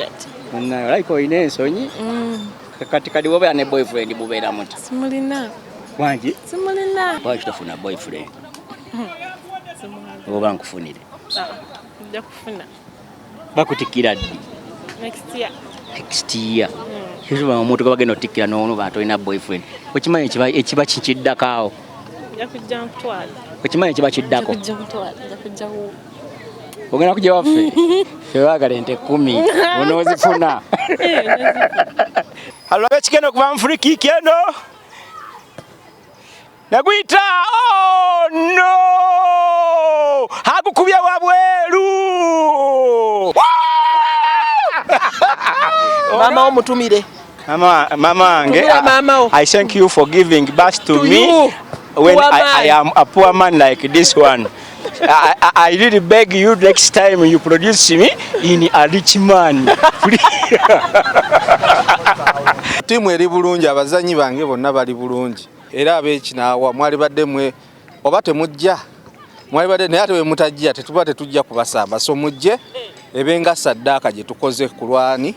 ati. Munnayo like oyina ensonyi. Kati kadi wobeera ne boyfriend bubeera muti. Simulina. Wangi? Simulina. Lwaki tofuna boyfriend? Oba nkufunire. Nja kufuna. Bakutikira ddi? Next year. Kizuba omuntu gwe bagenda otikkira n'ono batolina boyfriend. Okimanyi ekiba kiddakaawo? Nja kujja nkutwala. Okimanyi ekiba kiddako? Nja kujja kujjawo. Ogenda kujja waffe? Ffe baagala ente 10 onoozifuna. Alwabe kigenda okuva mu free kick eno. Naguyita, oh no! Agukubye wabweru! Mama omutumire. Mama ange, I thank you for giving birth to me you, when I am a poor man like this one. I really beg you next time you produce me in a rich man. Timu eri bulungi, abazanyi bange bonna bali bulungi. Era abekinaawa mwali badde mwe oba temujja. Mwali badde naye ate bwe mutajja tetuba tetujja kubasamba. So mujje ebenga saddaaka gye tukoze kulwani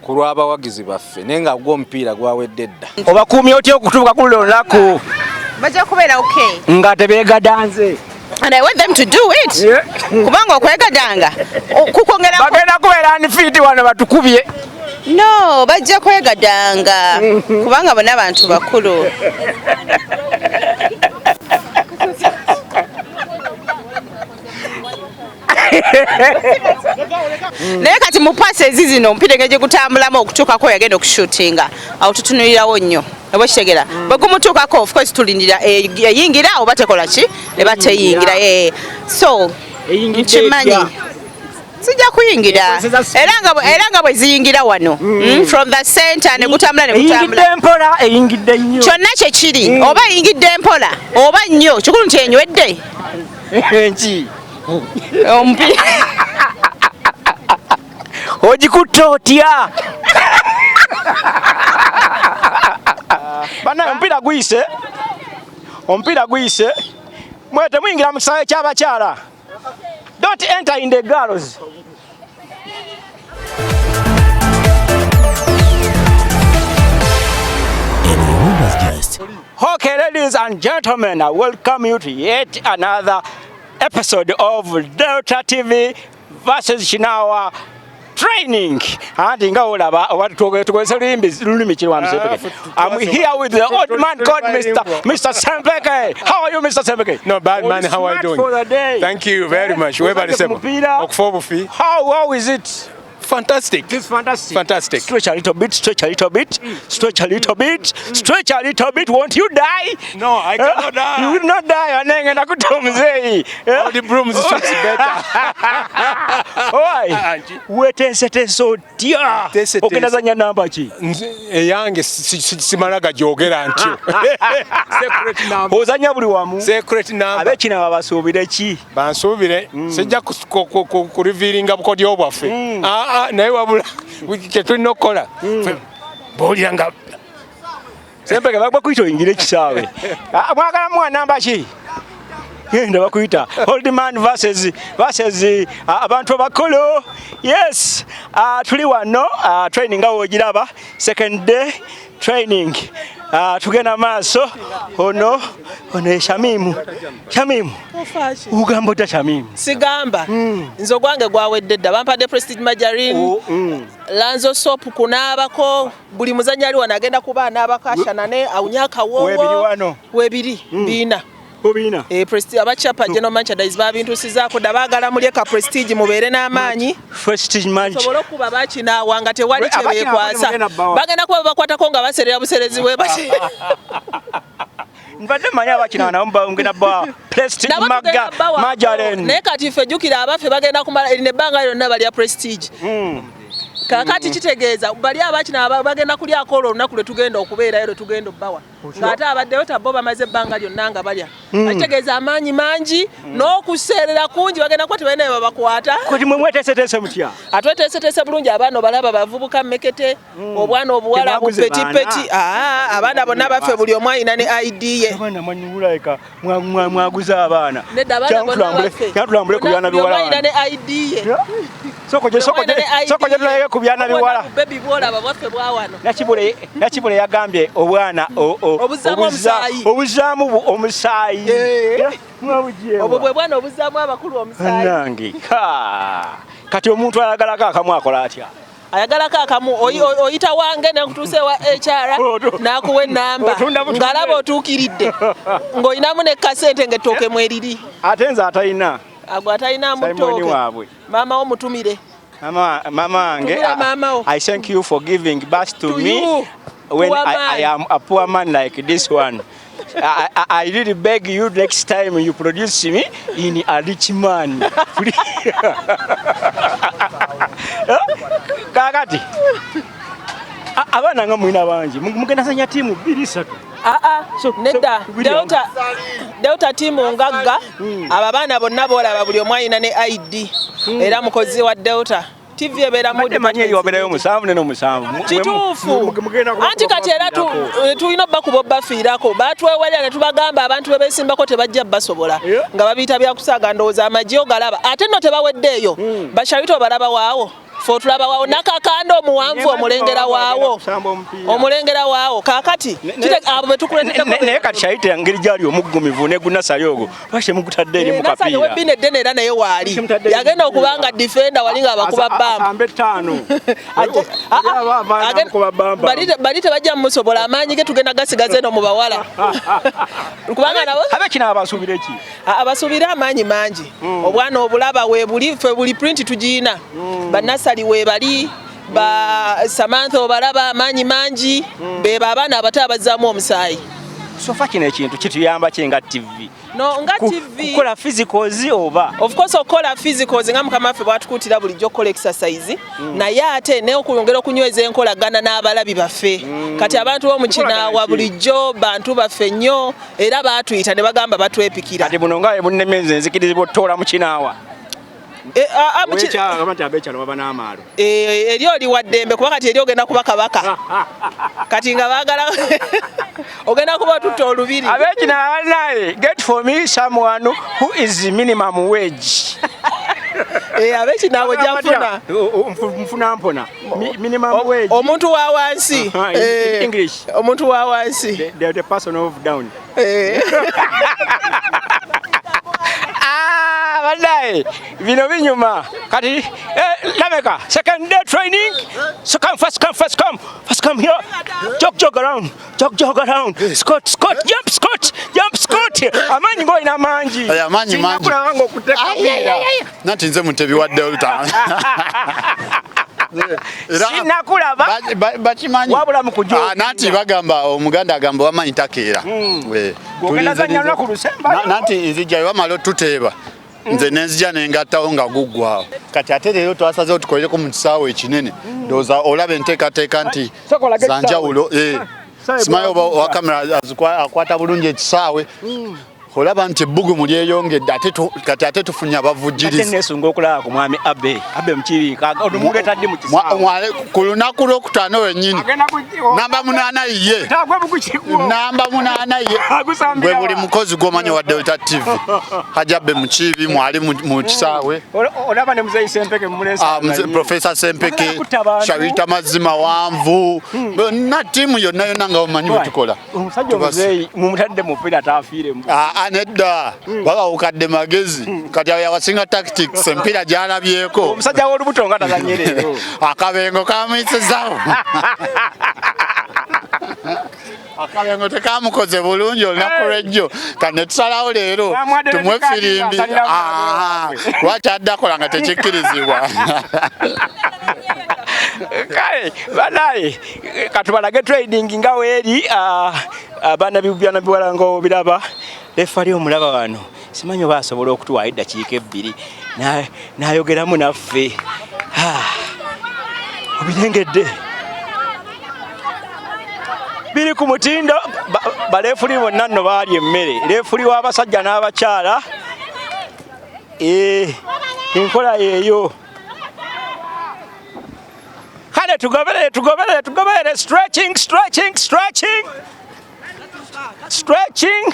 kulw'abawagizi baffe naye nga gw'omupiira gwawedde dda. Obakuumye otya okutuuka ku luno olunaku? Bajja kubeera okay. Nga tebeegadanze. And I want them to do it. Kubanga okwegadanga kukongera bagenda kubeera nfiiti wano batukubye. No, bajja kwegadanga kubanga bonna bantu bakulu. Naye kati mu paasi ezizino omupiira gye gutambulamu okutuukako yagenda okushootinga awo tutunulirawo nnyo oba kitegera bwe gumutuukako of course tulindira eyingira oba tekola ki ne bateyingira so nkimanyi sijja kuyingira era nga bwe ziyingira wano from the center ne gutambula ne gutambula eyingidde nnyo kyonna kye kiri oba eyingidde mpola oba nnyo kikulu nti enywedde enki omupiira ogikutte otya? Bana omupiira guyise mwete muyingira mu kisaawe ky'abakyala. Don't enter in the girls. Okay, ladies and gentlemen, I welcome you to yet another episode of Delta TV versus Shinawa training. I'm here with the old man called Mr. Sempeke. How are you, Mr. Sempeke? No bad man, how are you doing? For the day. Thank you very much. How is it? Fantastic. This is fantastic. Fantastic. Stretch a little bit, stretch a little bit, stretch a little bit, stretch a little bit. Won't you die? No, I cannot die. You will not die. All the brooms is better. Why? Wetesete so dear. Okenda zanya namba ki? Eyange simalaga jogera ntyo. Secret number. Ozanya buli wamu. Secret number. Abekina babasuubire ki? Bansuubire. Sijja ku revealinga bukodyo bwaffe. Naye wabula kyetulina okukola bw'olira nga Sempeke bakuyita oyingire ekisaawe. Mwagala muwa namba ki? Genda bakuyita old man versus abantu abakulu. Yes, tuli wano training nga wogiraba second day training. Tugenda maaso ono Shamimu ugamba ota Shamimu Sigamba nzo gwange gwawedde dda bampadde Prestige Margarine Lanzo soap kunaabako buli muzanyi ali wanagenda kuba anaabakashana ne awunyakawo webiri bina obina Prestige abachapa General Merchandise babintusizaako dabagala muli ka Prestige mubeere n'amaanyi Prestige Margarine sobolo kuba bakina wanga tewali kyebekwasa bagenda kuba bakwatako nga baserera buserezi bwe bati Mbadde manya abakina namba ngena ba Prestige Margarine ne kati fejukira abafe bagenda kumala erine banga lyonna bali ya Prestige kakati kitegeeza bali abakina bagenda kuli akolo olunaku lwe tugenda okubeera ero tugenda obbawa ng'ate abaddeyo tabbo bamaze ebbanga lyonna nga balya akitegeeza amaanyi mangi n'okuseerera kungi bagenda kuba tebalina bye babakwata kati mwe mweteeseteese mutya atweteeseteese bulungi abaana balaba bavubuka mmekete obwana obuwala bupetipeti abaana bonna baffe buli omu alina ne ID ye abaana mwanyugulayika mwaguza abaana nedda abaana bonna baffe yatulambule ku byana biwala alina ne ID ye Soko je tulage ku byana biwala. Baby bwola abaffe bwawano. Nakibule yagambye obwana obuzaamu omusaayi. Obwo bwe bwana obuzaamu abakulu omusaayi. Nange. Kati omuntu ayagalako akamu akola atya? Ayagalako akamu oyita wange nakutuuse wa HR nakuwa ennamba ngalaba otuukiridde ng'olinamu ne kasente ng'ettooke mweriri. Ate nze atalina. Agwo atalina mutooke. Maama wo mutumire. Mama, I thank you for giving birth to me when I am a poor man like this one. I really beg you next time you produce me in a rich man. Kakati. Abana nga mwina bangi. Mugenda sanya timu 2-3. Nedda Delta team ngagga ababaana bonna boolaba buli omu alina ne ID era mukozi wa Delta TV ebeera mu demanyi waberayo musanvu ne musanvu kituufu anti kati era tulina bakuba bafiirako batwewalira ne tubagamba abantu bebesimbako tebajja basobola nga babiyita byakusaaga ndowooza amagye ogalaba ate nno tebaweddeeyo bashabito balaba waawo fo tulaba waawo nakakanda omuwanvu omulengera waawo kakati abo betukuletedde naye kati shayite ngeri gyali omuggumivu ne gunasali ogwo lwaki mugutadde eri mu kapiira nasali eddene era naye waali yagenda okubanga defenda wali nga abakuba bamba bali tebajja mumusobola amaanyi ge tugenda gasigaze eno mu bawala kubanga nabo abekina abasuubira eki abasuubira amaanyi mangi obwana obulaba weebuli ffe buli print tugiina bannasali weebali ba Samantha obalaba amaanyi mangi beba abaana abato abazzaamu omusaayi sofa kino ekintu kituyamba kyenga TV no nga TV kukola physicals oba of course okola physicals nga mukama waffe bwatukutira bulijjo kola exercise naye ate ne okuyongera okunyweza enkolagana n'abalabi baffe kati abantu b'omukinaawa bulijjo bantu baffe nnyo era baatuyita ne bagamba batwepikira kati buno nga ebunnemeze nzikirizibwa ottoola mukinaawa eri oli waddembe kuba kati eri ogenda kuba kabaka kati nga baagala ogenda kuba tutta olubiri abekina naye get for me someone who is minimum wage abekinaabwe gyafuna nfuna mpona minimum wage omuntu wa wansi English omuntu wa wansi the person of down Wallahi vino vinyuma kati Lameka second day training so come first come here jog around Scott jump amanyi ngo ina manji amanyi manji ngo kuteka nati nze mutebi wa Delta sinakula bakimanyi wabula mukujjo nati bagamba omuganda agamba wamanyi takeera tulinza ku Lusemba nati nzija wamalo tuteeba nze nenzija nengattawo nga guggwawo kati ate leero twasazeewo tukolereko mu kisaawe ekinene ndowooza olaba enteekateeka nti zanjawulo simanyi oba owa kamera akwata bulungi ekisaawe olaba nti ebbugumu lyeyongedde kati ate tufunye abavujjirizi ate nesunga okulaba ku mwami abe mukirinka omuletadde mu kisaawe ku lunaku lwokutaano wennyini namba 8 ye namba 8 ye gwe buli mukozi gw'omanyi wa Delta TV Hajabbe Mukiibi mwali mu kisaawe olaba ne muzeyi Sempeke Professor Sempeke Shabita Mazima wanvu na timu yonna nga omanyi bwe tukola omusajja omuzeyi mumutadde mu mpira taafiiremu anedda baba ukadde magezi kati yawasinga tactics empira gyalabyeko omusajja w'olubuto nga tazanyerero akabengo kamuyisizaawo akabengo tekamukoze bulungi olunaku lwejjo kane tusalawo leero tumwe firimbi lwaki addakola nga tekikkirizibwa kale banaye katubalage trading nga weeri abaana bibyana biwala nga obiraba lefali omulaba wano simanyi oba asobola okutuwaayo eddakiika 2 n'ayogeramu naffe obirengedde biri ku mutindo balefuli bonna nno baali emmere lefuli w'abasajja n'abakyala enkola yeeyo kale tugoberere stretching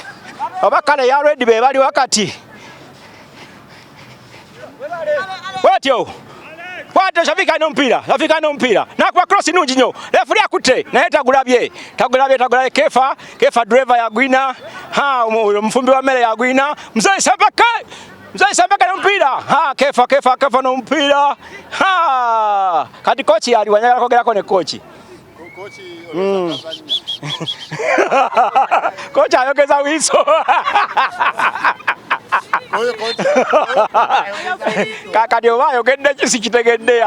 oba kale ya ready be bali wakati watyo Kwata Shafika n'omupiira. Shafika n'omupiira. Nakuba cross nungi nnyo. Referee akutte. Naye tagulabye. Tagulabye. Kefa driver yagwina. Omufumbi wa mmere yagwina. Mzee Mpaka n'omupiira. Kefa n'omupiira. Kati kochi ali wanyagala kogerako ne kochi. Kochi ayogeza wiso. Kakati oba ayogedde kisikitegedde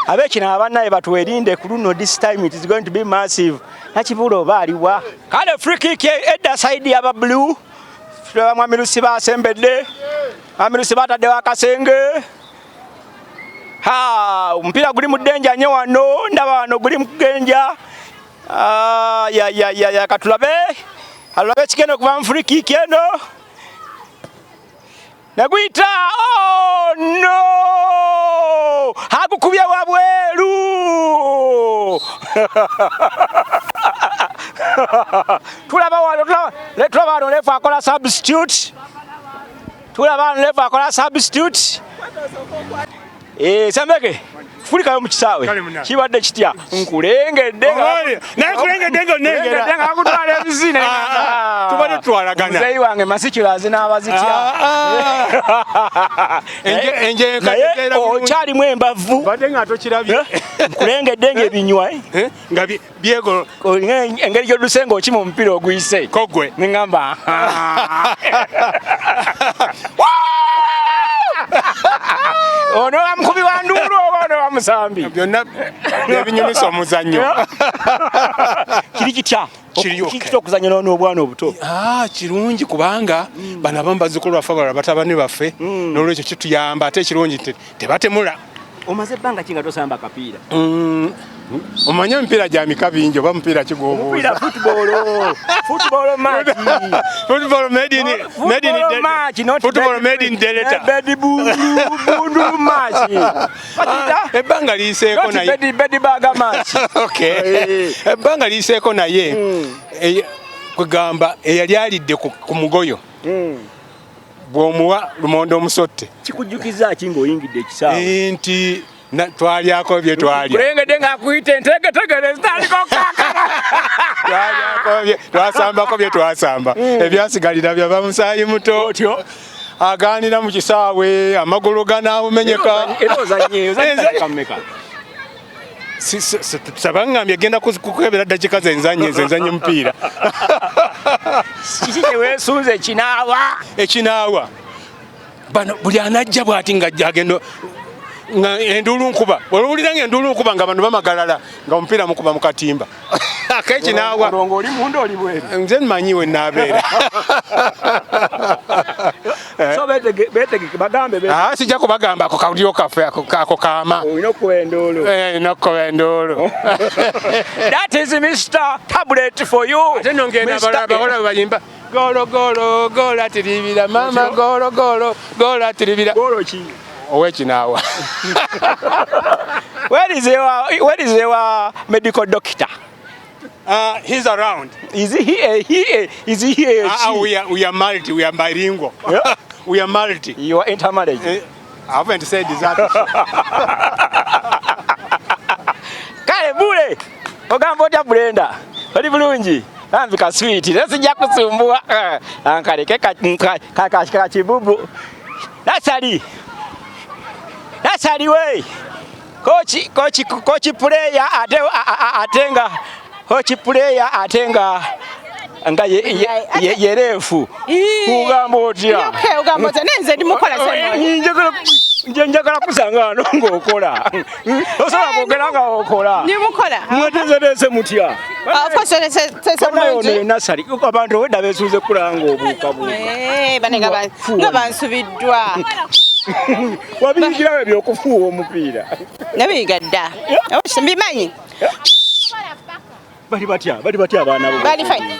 abekina abannaye batuwerinde ku luno. This time it is going to be massive. Nakibulo oba aliwa kale free kick edda side ya blue. Mwamirusi basembedde. Mwamirusi batadde wakasenge. Omupiira guli mu denja nnyo wano. Ndaba wano guli mu kugenja. Katulabe. Alulabe kigenda okuva mu free kick eno. Naguyita. Oh no! Agukubye wabweru. Tulaba wano lefa akola substitute. Sambeke. Fulikayo mu kisaawe. Kibadde kitya? Nkulengedde ngo nengera. Akutwala ebizina. Tubadde twalagana. Muzeyi wange masikirazi n'abazitya. Enje nkajegera. Okyalimu embavu. Badde nga tokirabye. Nkulengedde ng'ebinywa. Nga byegolo. Engeri gy'odduse ng'okima omupiira oguyise. Kogwe. Ngamba. Ono bamukubi wa nduulu oba ono bamusambi. Byonna ebinyumisa omuzannyo. Kiri kitya? Kiri okuzannya n'obwana obuto. Kirungi kubanga bano abamu bazzukulu baffe abalala batabani baffe n'olwekyo kituyamba ate ekirungi tebatemula. Omaze ebbanga ki nga tosamba kapiira? Omanye emipiira gya mika bingi oba mupiira kigwobuuza. Football match. Football made in Delta. Bedi bundu match. Ebbanga liiseeko naye. Bedi baga match. Okay. Ebbanga liiseeko naye. Kugamba eyali alidde ku mugoyo. Bw'omuwa lumonde omusotte. Kikujjukiza ki ng'oyingidde ekisaawe? Nti twalyako bye twalya. Kulengedde ng'akuyita entegetegere zitaliko kakala. Twasambako bye twasamba. Ebyasigalira byaba musaayi muto. Agaanira mu kisaawe amagulu ganaamumenyeka. Era ozannye kameka. Sabangambye genda kukwebera dakika zenzanye mupiira. Kiki kye weesunze ekinaawa bano buli anajja bw'ati nga agenda enduulu nkuba olowulira ng'enduulu nkuba nga bano bamagalala nga omupiira mukuba mu katimba akekinaawa oli munda oli bweru nze mmanyi we naabeera so betegeke bagambe sijja kubagamba ako kawuliro kaffe ako kaama olina okuba enduulu That is Mr. Tablet for you. Ate nongenda bakola bayimba golo atiribira mama golo atiribira golo ki owekinaawa. Where is your medical doctor? He's around. Is he here? Is he here? We are married. We are bilingual. Yeah? We are married. You are intermarried. I haven't said that. Kale bule. Ogamba otya Brenda. Oli bulungi. Anvika sweet. Sijja kusumbua. Ankaleke kachibubu. That's we. Coach player atenga. Coach player atenga. Nga yerefu. Ugamba otya. Okay, ugamba otya nenze ndimukola sema. Njagala kusanga ano ng'okola. Osobola kwogera nga okola. Ndimukola. Mweteeseteese mutya. Of course, teeseteese bulungi. Nasali abantu wedda beesuuze kulanga obuukabuuka. Banenga nga bansubiddwa. Wabiyigirawo ebyokufuuwa omupiira. Nabiyiga dda. Mbimanyi. Bali batya abaana bo. Bali fine.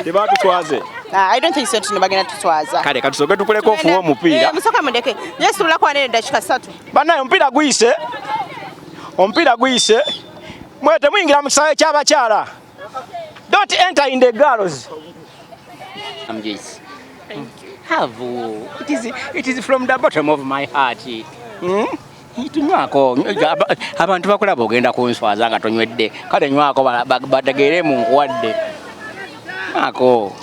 Tebaatutwaze. I don't think so tino bagenda tutwaza. Kale katusooke tukuleko ofuuwa omupiira. Musoka mudeke. Yesulula kwa nene dakika 3. Bannaye omupiira guyise. Mwete muyingira mu kisaawe ky'abakyala. Don't enter in the girls. I'm Jace. Thank you. Have. It is from the bottom of my heart. Tunywako abantu bakulaba ogenda kunswaza nga tonywedde kale nywako bategeere mu nkuwadde ako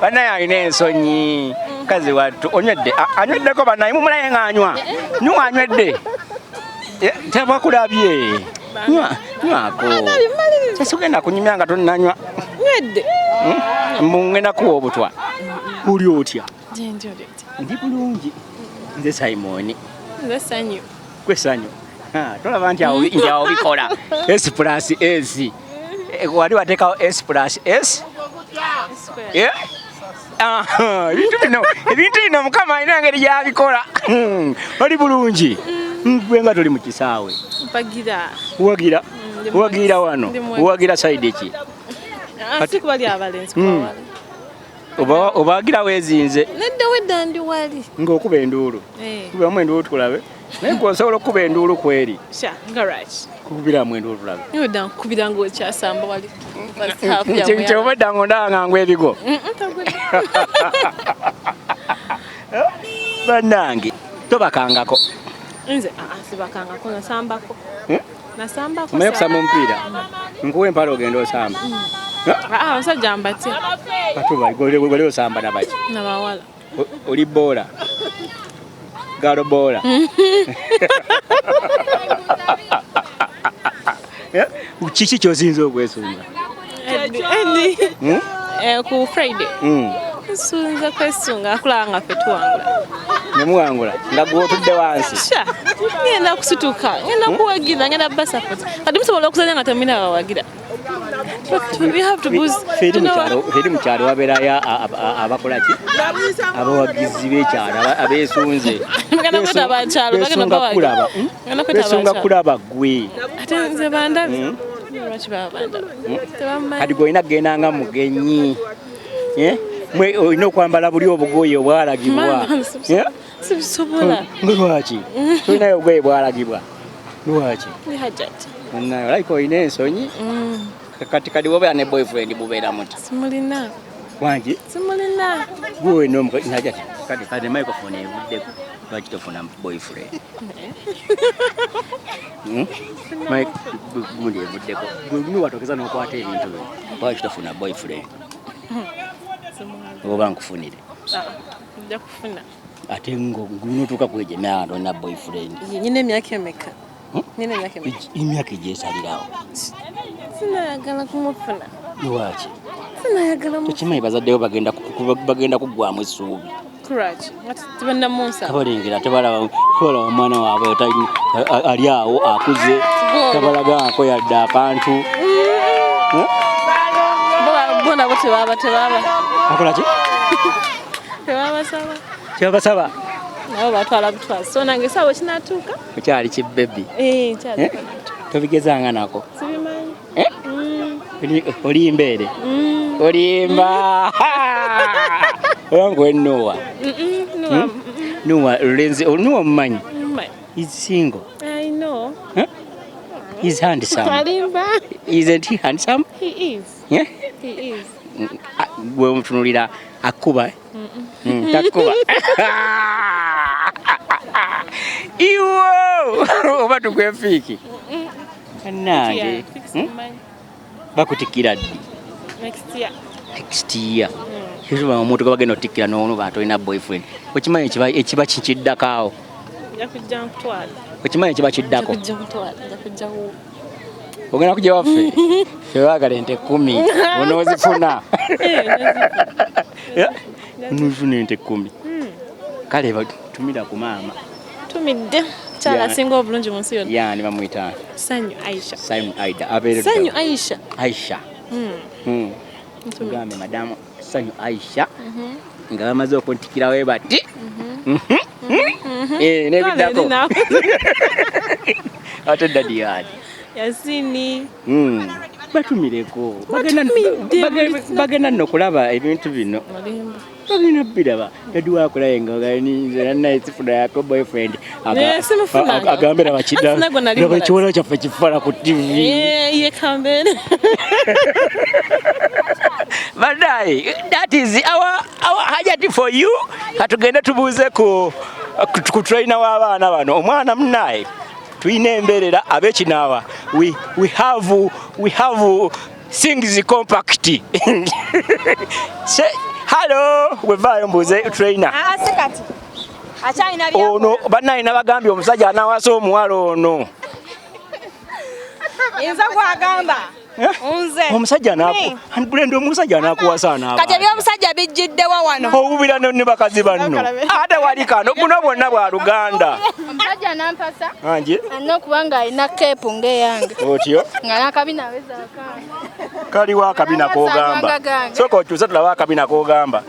banaye alina ensonyi kazi wattu onywedde anyweddeko banaye mumulaye ng'anywa nywa anywedde tabakulabye nywako sesugenda kunyumya nga tonnanywa Nwedde. ngenda kuwa obutwa uli otya ndi bulungi nze Simon Nze Sanyu. gwe Sanyu tolaba nti awo bikola S plus S wali wateekawo S plus S ebintu bino mukama alina engeri gyabikola oli bulungi gwe nga toli mu kisaawe uwagira wano uwagira saidi ki Sikubali abalenzi obagira wezinze nedda wedda ndi wali ng'okuba enduulu kubamu enduulu tulabe naye osobola okuba enduulu kweri garage kukubiramu enduulu tulabe wedda nkubira ng'okyasamba wali kyobadda ng'ondaba ngwa ebigo bannange tobakangako nze sibakangako nasambako omaye okusamba omupiira nkuwa empala ogenda osamba abasajja mbatya gole osamba nabaki nabawala oli boola galo boola kiki kyosinza okwesunga ku Friday nsunza kwesunga akulaba nga ffe tuwangula nemuwangula nga gwotudde wansi ngenda kusituka ngenda kuwagira ngenda basapoti kati musobola okuzanya nga temulina bawagira feri mukyalo wabeerayo abakolaki abawagizi b'ekyalo abeesunze besunga kulaba gwe ate nze bandabi lwaki baba bandabi kati gwolina kgendanga mugenyi olina okwambala buli obugoye obwalagibwa sibisobola lwaki tolinayo obugoye bwalagibwa lwaki olayika olina ensonyi kati kadi wobeera ne boyfriend bubeera muti simulina wangi simulina gwe najati kadi microphone evuddeko lwaki tofuna boyfriend gundi evuddeko gwe watokeza n'okwata ebintu byo lwaki tofuna boyfriend oba nkufunire nja kufuna ate ngunotuuka kwejemyaa tolina boyfriend nyina emyaka emeka emyaka egyesalirawo sinayagala kumufuna lwaki sinayagala tokimanyi bazaddeyo bagenda kuggwamu essuubi kabalengera tebalaba omwana waabwe ali awo akuze tabalagako yadde akantu bona bo tebaba akolaki tebabasaba nabo batwala butwazi so nange sawa kinatuuka okyali kibbebi tobigezanga nako oli mbeere olimba oyankwenuwa Nuwa omumanyi is single. I know. Huh? He's handsome. Isn't he handsome? He is. Yeah? He is. Gwe omutunulira akuba takuba iwo oba tukwefiiki nange bakutikira ddi next year kizuba omuntu gabagenda otikkira n'onu bantu olina boyfriend okimanyi ekiba kikiddakaawo okimanyi ekiba kiddako ogenda kujja waffe febaagala ente 10 onoozifuna nufuna ente 10 kale tumira ku maama tumidde kyala asinga obulungi mu nsi yonna yani bamuyita Sanyu Aisha Sanyu Aida abeere Sanyu Aisha tugambe madamu Sanyu Aisha nga bamaze okuntikirawo bati nebiddako ate dadi yaani Yasini batumireko bagenda nno kulaba ebintu bino Bagina biraba. Yaduwa kula yenga gani nzera ifuna yako boyfriend. Agambira bakida. Nabo kiwona kyafe kifala ku TV. Ye kambere. Badai, that is our hajati for you. Katugenda tubuze ku trainer w'abaana bano. Omwana munnaye. Tuyine Mberera abekinawa. We have things compact. Say hello, wevayo mbuze trainer. Sekati. Achaina bya. Ono banayi nabagambye omusajja anawasa omuwala ono. Inza kwagamba. Unze. Omusajja naku. Bulendo omusajja nakuwasa naaba. Kati ebyo omusajja bijjiddewa wano. Obubira ne bakazi banno. Ate wali kano buno bwonna bwa Luganda. Omusajja nampasa. Anje. Anno kubanga alina keepu ng'eyange. Otyo. Nga n'akabina aweza akaana. Kaliwo akabina k'ogamba. Soka okyusa tulaba akabina k'ogamba.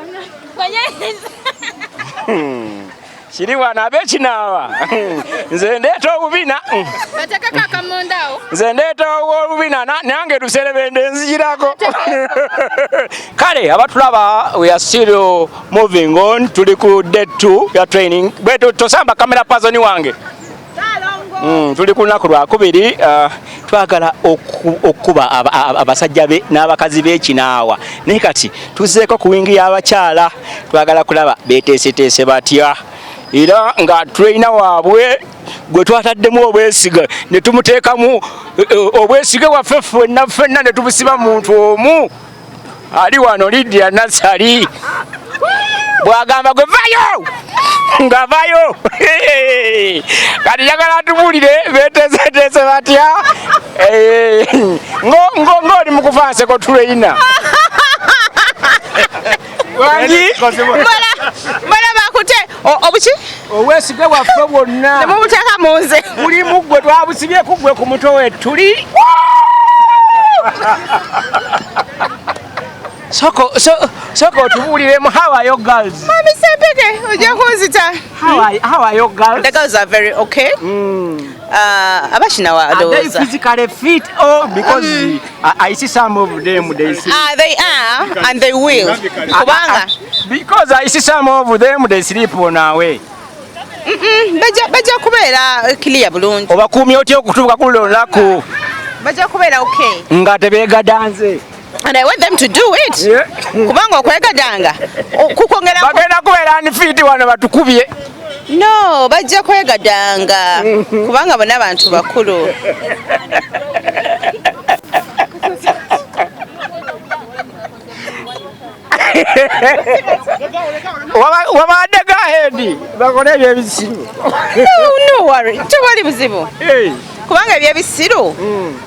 Kiri wano ab'ekinaaba. Nze ndeeta obubina. Batekeko akamonda awo. Nze ndeeta obubina nange luserebende nzigirako. Kale abatulaba we are still moving on. Tuli ku day 2 ya training. Bwetu tosamba kamera person wange. Tuli ku lunaku lwakubiri. Twagala okuba abasajja be n'abakazi b'ekinaawa. Naye kati tuzzeeko ku wingi y'abakyala. Twagala kulaba beeteeseteese batya. Era nga trainer waabwe gwe twataddemu obwesiga ne tumuteekamu obwesiga waffe ffenna ne tubusiba muntu omu ali wano Lydia Nasali bwagamba gwe vayo ngavayo kati yagala tubuulire beeteeseteese batya ng'oli mu kuvaanseko trainer wangi Mbala bakute obuki obwesige waffe bwonna ne mumuteeka mu nze mulimu gwe twabusibye ku gwe ku mutwe we tuli soko otubuuliremu how are your girls? Amisempeke ojja kunzita. How are your girls? The girls are very okay. Abashinawa Are they those. physically fit or because I see some of them they sleep? They are and they will. Kubanga Because I see some of them they sleep on our way. Bajja kubeera clear bulungi. Obakuumye otya okutuuka ku luno lunaku Bajja kubeera okay. nga tebeegadanze? And I want them to do it. Kubanga okwegadanga kukwongera bagenda kubeera unfit wano batukubye. No, bajja kwegadanga kubanga bonna bantu bakulu. Wabadde gahedi bakole ebyebisiru. No worry, tewali buzibu. Kubanga ebyebisiru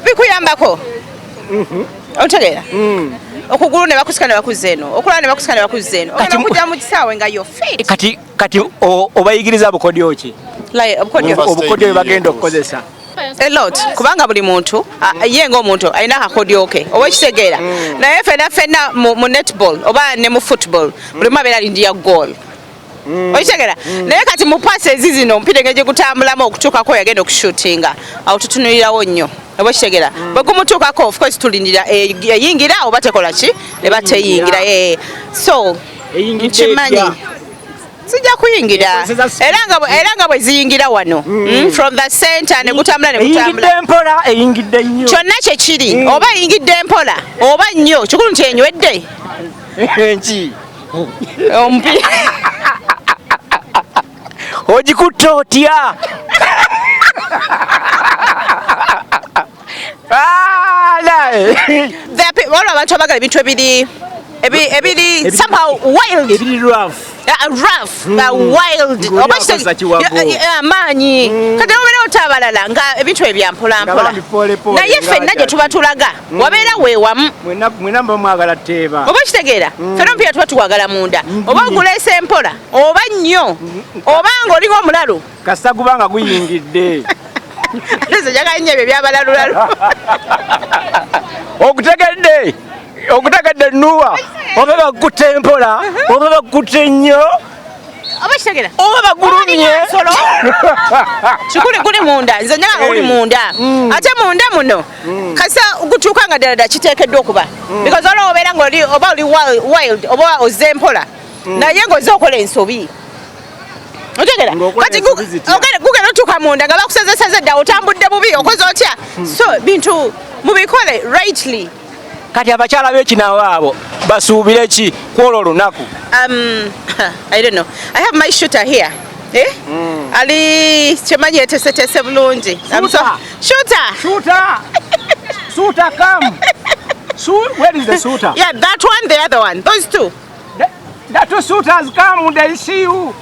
bikuyambako. Otegeera? Okugulu ne bakusika ne bakuza eno, okulala ne bakusika ne bakuza eno. Kati mujja mu kisaawe nga yo fit. Kati obayigiriza bukodyo ki? Obukodyo bagenda okukozesa. A lot kubanga buli muntu ye ng'omuntu alina akakodyo ke oba ekitegeera naye fenna mu netball oba ne mu football buli mu abeera alindiya goal okitegeera naye kati mu paasi ezizino mpira engeri gutambulamu okutuukako yagenda okushootinga awo tutunulirawo nnyo oba ekitegeera bwe gumutuukako of course tulindira eyingira oba tekola ki ne bateyingira so nkimanyi sijja kuyingira era nga bwe ziyingira wano from the center ne gutambula eyingidde mpola eyingidde nnyo kyonna kye kiri oba eyingidde mpola oba nnyo kikulu nti enywedde enki omupiira ogikutte otya waliwo abantu abagala ebintu ebiri somehow wild ebiri rough wild amaanyi kati obeera otabalala nga ebintu ebyampolampola naye ffenna gye tuba tulaga wabeera weewamu mwena mba mwagala teeba oba kitegeera ffenna omupiira tuba tuwagala munda oba oguleese empola oba nnyo oba ng'olinga omulalu kasita guba nga guyingidde ate njagala nnyo ebyo ebyabalalulalu okutegedde nnuwa oba bakutte empola oba bakutte nnyo oba kitegeera oba bagulumye kikuli guli munda nze njagala nga guli munda ate munda muno kasa gutuuka nga ddala kiteekeddwa okuba because olwo obeera nga oba oli wild oba ozze empola naye ng'ozze okola ensobi otegera kati gugenda otuuka munda nga bakusezeseze dda otambudde bubi okoze otya so bintu mubikole rightly kati abakyala b'ekinaawo abo basuubire ki kwolwo olunaku I don't know. I have my shooter here. Ali chemanyi etese bulungi. Shooter come. Where is the shooter? Yeah, that one, the other one. Those two. The two shooters come, they see you.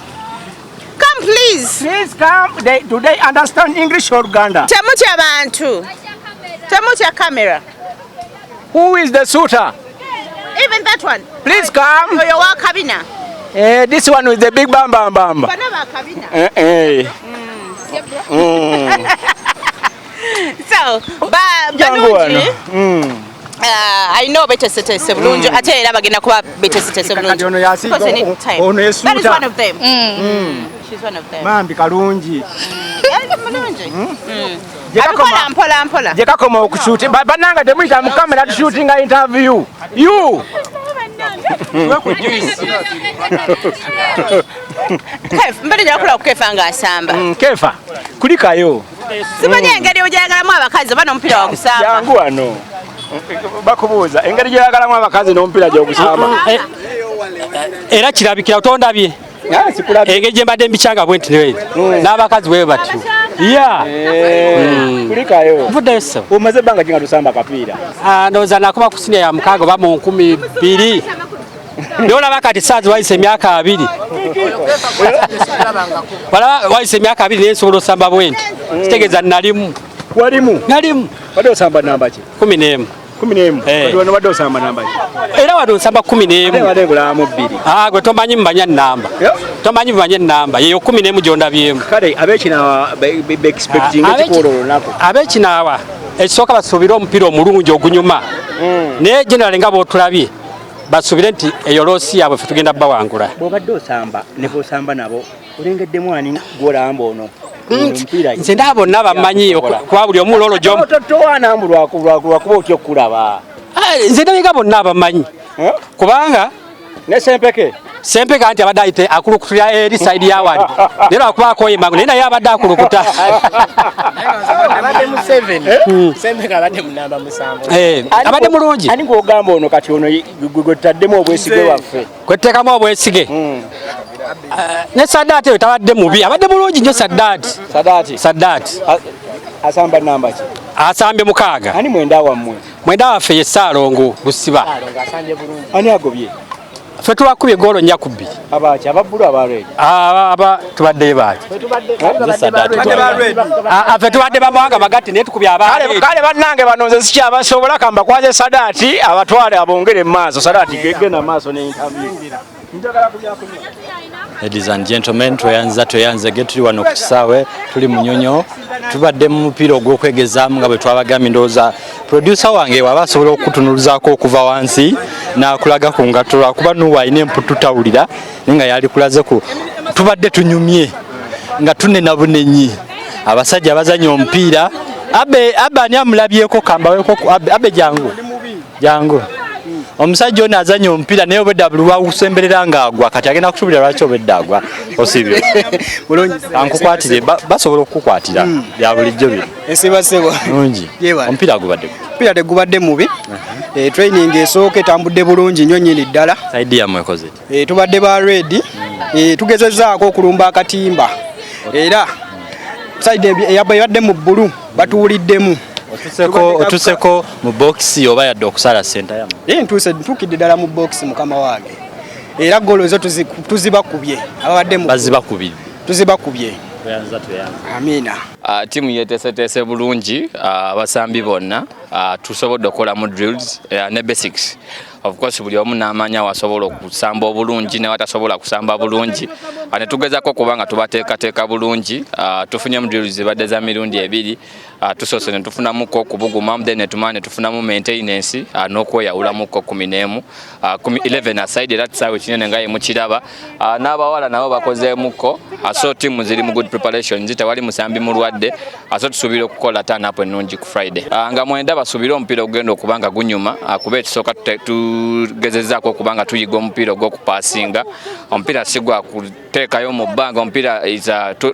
Come please. Please come. Do they understand English or Uganda? Temutya Abantu. Temutya camera. Who is the shooter? Even that one. Please come. Oyo wa kabina. This one with the big bam. Bana ba kabina. So, balungi. I know betese bulungi ate era bagenda kuba betese bulungi. That is one of them. She's one of them. Mambi kalungi. Mpola. Je kakoma okushuti. Bananga temuyita mu camera to shooting a interview. You. Mbere yakula kukefa nga asamba. Kefa. Kulikayo. Simanyi engeri ojagalamu abakazi bano mpira wa kusamba. Yangu wano. Bakubuuza engeri gyagalamu abakazi n'omupiira gy'ogusamba. Era kirabikira otondabye. Engeri gye mbadde mbikyanga bwe nti n'abakazi bwe batyo. Kulikayo. Mvuddeyo so. Omaze ebbanga ki nga tosamba kapiira? Ndowooza nakuba ku siniya ya mukaaga oba mu 12. N'olaba kati saazi wayise emyaka 2. Walaba wayise emyaka 2 naye nsobola osamba bwe nti. Kitegeeza nalimu. Walimu? Nalimu. Wadde osamba namba ki? 11. 11. Wadde osamba namba ki? Era wadde osamba 11. Wadde ngulamu 2. Gwe tomanyi mumanya nnamba. Tomanyi mumanya ennamba. Yeyo 11 gyondabyemu. Kale ab'ekinaawa be-expecting ekikolo olunaku. Ab'ekinaawa ekisooka basuubire omupiira omulungi ogunyuma. Naye generali nga bw'otulabye basuubire nti eyo loosi yaabwe ffe tugenda bawangula. Bw'obadde osamba ne bw'osamba nabo olengeddemu ani gw'olamba ono? Nze ndaba bonna bamanyi kuba buli omu olwo gy'omu. Towanambulwa kuba otya okkulaba. Nze ndabika bonna abamanyi. Kubanga ne Sempeke anti abadde ayite akulukutira eri side ya wadi. Naye lwakubaako yemangu naye naye abadde akulukuta. Abadde mu 7. Sempeke abadde mu namba 7. Abadde mulungi. Ani gw'ogamba ono kati ono gwe tutaddemu obwesige waffe? Kwe tuteekamu obwesige. Ne Saddaati oyo tabadde mubi. Abadde mulungi nnyo Saddaati. Asamba namba ki? Asambye 6. Ani mwenda wammwe? Mwenda waffe ye Ssaalongo Busiba. Ani agobye? Ffe tubakubye goolo 4 ku 2. Abaki ababbulu abalwedi? Aba tubaddeyo baaki. Ffe tubadde bamawanga magatte naye tukubye abalwedi. Kale bannange bano nze sikyabasobola kamba kwaze Saddaati abatwale abongere mu maaso. Saddaati genda mu maaso ne interview. Ladies and gentlemen, tweyanze tuli wano ku kisaawe tuli munyonyo tubadde mu mupiira ogw'okwegezaamu nga bwe twabagambye ndowooza producer wange waba asobola okutunulizaako okuva wansi n'akulaga ku ngatto lwakuba n'uwo alina emputu tawulira naye nga yali kulaze ku tubadde tunyumye nga tunena bunenyi abasajja abazanya omupiira abe ani amulabyeko kambaweeko abe jangu omusajja ono azanya omupiira naye obwedda buli lwawusemberera ng'agwa kati agenda kusubira lwaki obwedda agwa osibyo ankukwatire basobola okukukwatira bya bulijjo bino esibasebwa bulungi omupiira gubadde omupiira tegubadde mubi training esooka etambudde bulungi nnyo nnyini ddala saidi yammwe ekoze tubadde ba ready tugezezzaako okulumba akatimba era saidi eyabadde mu bbulu batuwuliddemu otuseko mu boxi oba yadde okusala senta yammwe ntuukidde ddala mu boxi mukama wange era golo ezo tuzibakubye ababadde mu tuzibakubye amiina tiimu yeteeseteese bulungi abasambi bonna tusobodde okukola mu drills ne basics of course buli omu n'amanya wasobola okusamba obulungi ne watasobola kusamba bulungi ne tugezako kubanga tubateekateeka bulungi tufunye mu drills zibadde za mirundi 2 tusoose ne tufunamuko okubugumamu then netumane tufunamu maintenance n'okweyawulamuko 11 11 aside era tusaawe kinene nga ye mukiraba n'abawala nabo bakozeemuko so timu ziri mu good preparation tewali musambi mulwadde so tusuubira okukola turn up ennungi ku Friday nga mwenda basuubira omupiira ogenda okubanga gunyuma kuba ekisooka tugezezzaako okubanga tuyiga omupiira ogw'okupaasinga omupiira sigwa kuteekayo mu bbanga omupiira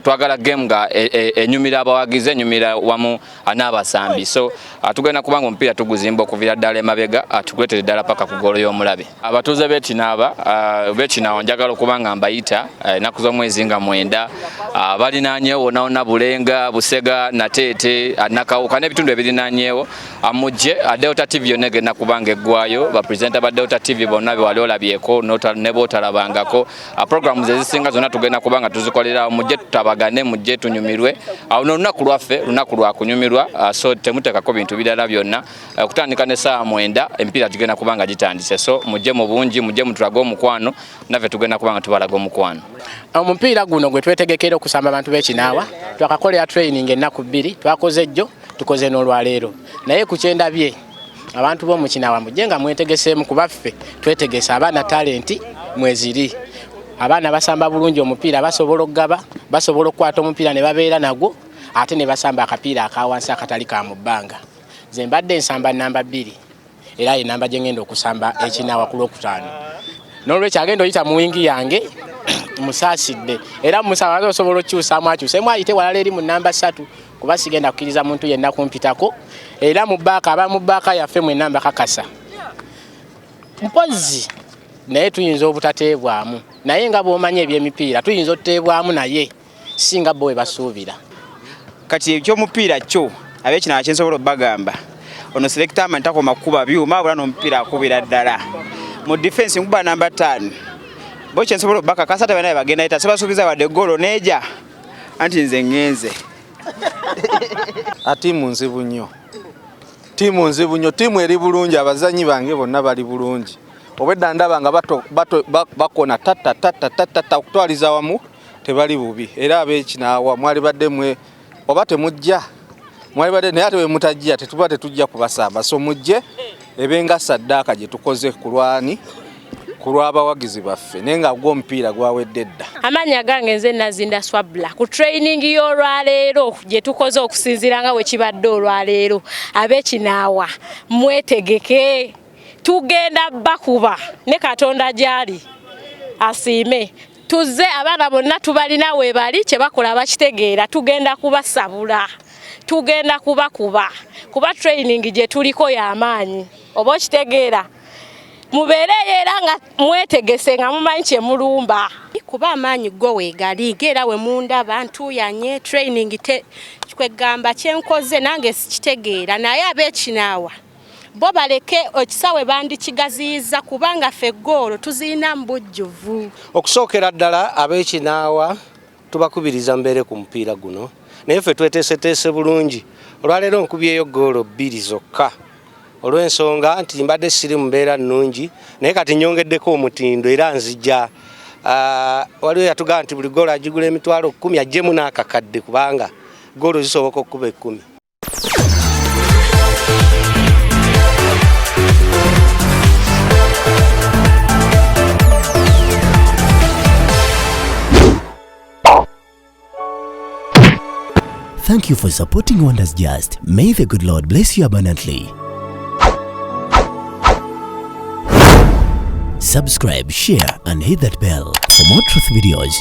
twagala game nga enyumira abawagizi enyumira wamu n'abasambi so tugenda kubanga omupiira tuguzimba okuviira ddala emabega tuguletere ddala paka ku goolo y'omulabe abatuuze bekinaawa njagala okubanga mbayita ennaku z'omwezi nga 9 balinaanyeewo wonna Bulenga Busega Nateete Nakawuka n'ebitundu ebirinaanyeewo mujje Delta TV yonna egenda kubanga eggwayo bapresenta ba Delta TV bonna bewali olabyeko ne bootalabangako programu ezisinga zonna tugenda kubanga tuzikolera mujje tutabagane mujje tunyumirwe awo n'olunaku lwaffe lunaku lwa kunyumirwa so temuteekako bintu birala byonna okutandika n'essaawa 9 empiira tugenda kubanga gitandise so mujje mu bungi mujje mutulaga omukwano naffe tugenda kubanga tubalaga omukwano omupiira guno gwe twetegekera okusamba abantu b'ekinaawa twakakolera training ennaku 2 twakoze jjo tukoze n'olwaleero naye ku kyendabye abantu b'omu kinaawa mujje nga mwetegeseemu ku baffe twetegese abaana talenti mweziri abaana basamba bulungi omupiira basobola okugaba basobola okukwata omupiira ne babeera nagwo ate ne basamba akapiira akawansi akatali ka mu bbanga nze mbadde nsamba namba 2 era ye namba gye ngenda okusamba ekinaawa ku Lwokutaano n'olwekyo agenda oyita mu wingi yange musaasidde era musaba osobola okyusaamu akyuseemu ayite walala eri mu namba 3 kuba sigenda kukkiriza muntu yenna kumpitako era mu bbaaka aba mu bbaaka yaffe mu enamba kakasa mpozi naye tuyinza obutateebwamu naye nga bw'omanya eby'emipiira tuyinza otuteebwamu naye singa bo we basuubira kati ekyomupiira kyo ab'ekinaawa kye nsobola obbagamba ono selector amanyi takoma kukuba byuma abula n'omupiira akubira ddala mu defense nkuba namba 5 bo kye nsobola obbakakasa ate banaye bagenda yita sebasuubiza wadde golo neeja anti nze ngenze tiimu nzibu nnyo tiimu eri bulungi abazanyi bange bonna bali bulungi obwedda ndaba nga bakona tata okutwaliza wamu tebali bubi era ab'ekinaawa mwali badde mwe oba temujja mwali badde naye ate bwe mutajja tetuba tetujja kubasamba so mujje ebenga saddaaka gye tukoze ku lw'abawagizi baffe naye nga gw'omupiira gwawedde dda amanya gange nze Nazinda Swabula ku training y'olwaleero gye tukoze okusinziira nga bwe kibadde olwaleero ab'ekinaawa mwetegeke tugenda bakuba ne Katonda gyali asiime tuzze abaana bonna tubalina we bali kye bakola bakitegeera tugenda kubasabula tugenda kubakuba kuba training gye tuliko y'amaanyi oba okitegeera mubeereyo era nga mwetegese nga mumanyi kye mulumba kuba amaanyi go weegali era we mundaba ntuyanye training kwegamba kyenkoze nange sikitegeera naye ab'ekinaawa bo baleke ekisawe bandikigaziyiza kubanga ffe ggoolo tuziina mu bujjuvu okusookera ddala ab'ekinaawa tubakubiriza mbeere ku mupiira guno naye ffe tweteeseteese bulungi olwaleero nkubyeyo ggoolo 2 zokka olw'ensonga nti mbadde siri mu mbeera nnungi naye kati nyongeddeko omutindo era nzija waliwo yatugamba nti buli ggoolo agigula emitwalo 10 aggyemu n'akakadde kubanga ggoolo zisoboka okuba 10. Thank you for supporting Wonders Just. May the good Lord bless you abundantly. Subscribe, share, and hit that bell for more truth videos.